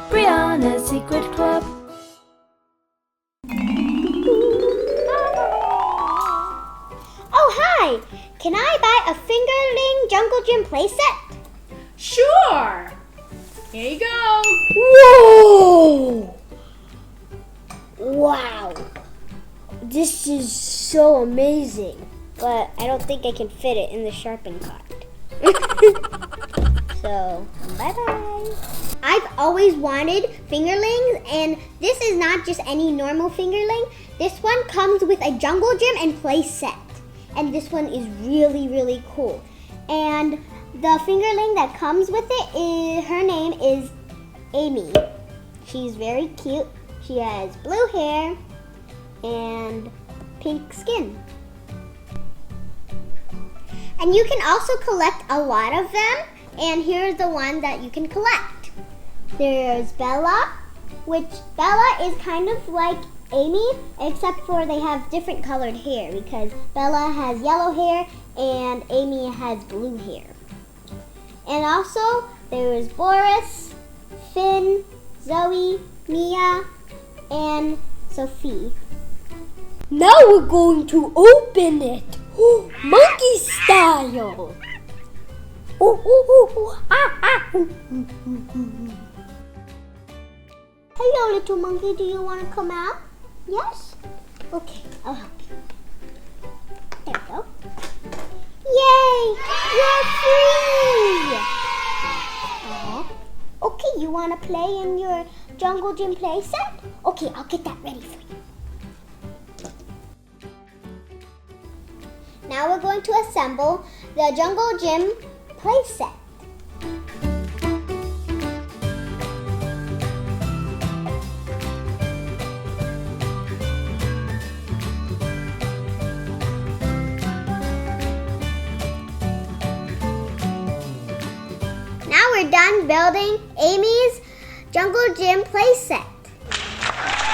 Brianna's Secret Club. Oh, hi! Can I buy a Fingerling Jungle Gym Playset? Sure! Here you go. Whoa! Wow! This is so amazing. But I don't think I can fit it in the sharpen cart. So, bye-bye. I've always wanted fingerlings, and this is not just any normal fingerling. This one comes with a jungle gym and play set. And this one is really, really cool. And the fingerling that comes with it, her name is Amy. She's very cute. She has blue hair and pink skin. And you can also collect a lot of them. And here's the one that you can collect. There's Bella, which Bella is kind of like Amy, except for they have different colored hair because Bella has yellow hair and Amy has blue hair. And also there's Boris, Finn, Zoe, Mia, and Sophie. Now we're going to open it. Monkey style. Hello, little monkey. Do you want to come out? Yes? Okay, I'll help you. There we go. Yay! You're free! Okay, you want to play in your jungle gym play set? Okay, I'll get that ready for you. Now we're going to assemble the jungle gym play set. Now we're done building Amy's jungle gym play set.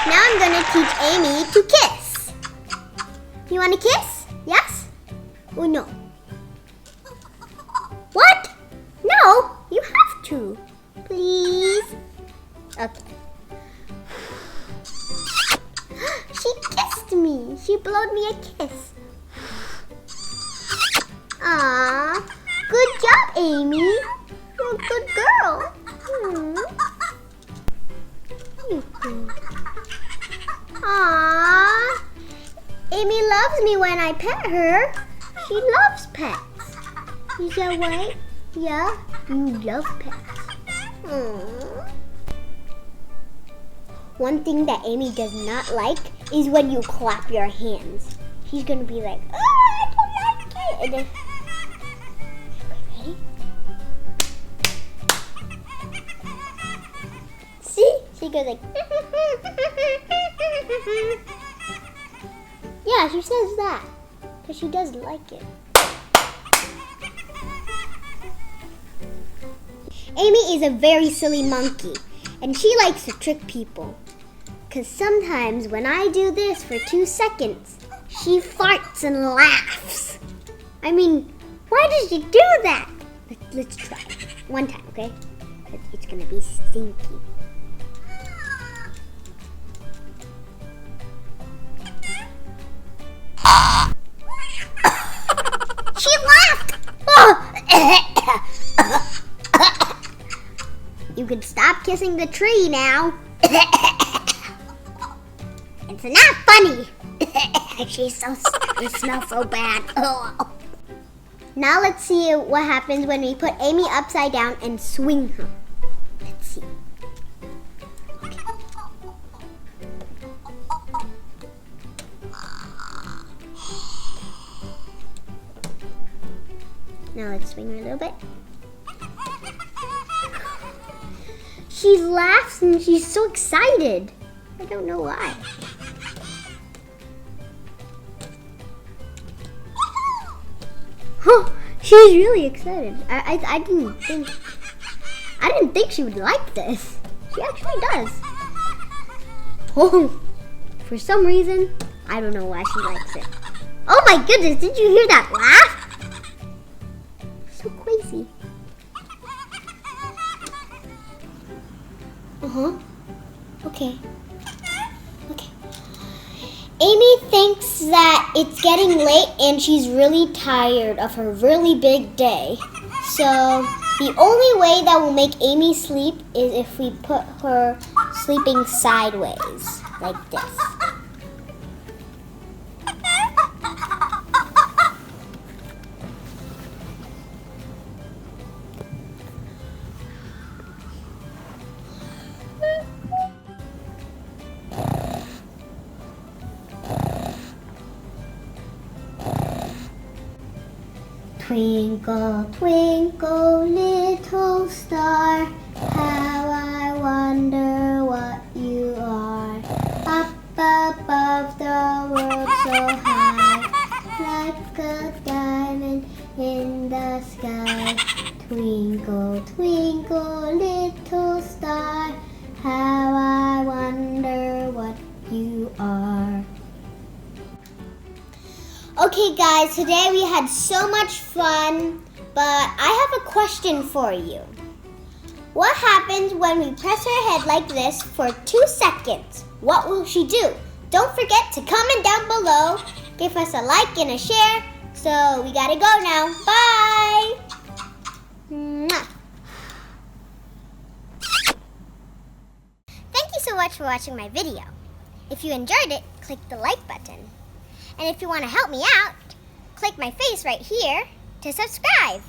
Now I'm going to teach Amy to kiss. You want to kiss? Yes? Or no? What? No, you have to. Please. Okay. She kissed me. She blowed me a kiss. Aww. Good job, Amy. You're a good girl. Aww. Amy loves me when I pet her. She loves pets. Is that right? Yeah, you love pets. Aww. One thing that Amy does not like is when you clap your hands. She's gonna be like, oh, I don't like it. And then, ready? See? She goes like, yeah, she says that. Because she does like it. Amy is a very silly monkey, and she likes to trick people. Because sometimes when I do this for 2 seconds, she farts and laughs. I mean, why does she do that? Let's try it. One time, okay? It's going to be stinky. She laughed! You can stop kissing the tree now. It's not funny. It smells so bad. Now let's see what happens when we put Amy upside down and swing her. Let's see. Now let's swing her a little bit. She laughs and she's so excited. I don't know why. Huh, she's really excited. I didn't think she would like this. She actually does. Oh, for some reason, I don't know why she likes it. Oh my goodness, did you hear that laugh? So crazy. Okay. Okay. Amy thinks that it's getting late and she's really tired of her really big day. So the only way that will make Amy sleep is if we put her sleeping sideways, like this. Twinkle, twinkle, little star, how I wonder what you are. Up above the world so high, like a diamond in the sky. Twinkle, twinkle, little star, how I wonder what you are. Okay guys, today we had so much fun, but I have a question for you. What happens when we press her head like this for 2 seconds? What will she do? Don't forget to comment down below, give us a like and a share. So we gotta go now. Bye! Mwah. Thank you so much for watching my video. If you enjoyed it, click the like button. And if you want to help me out, click my face right here to subscribe.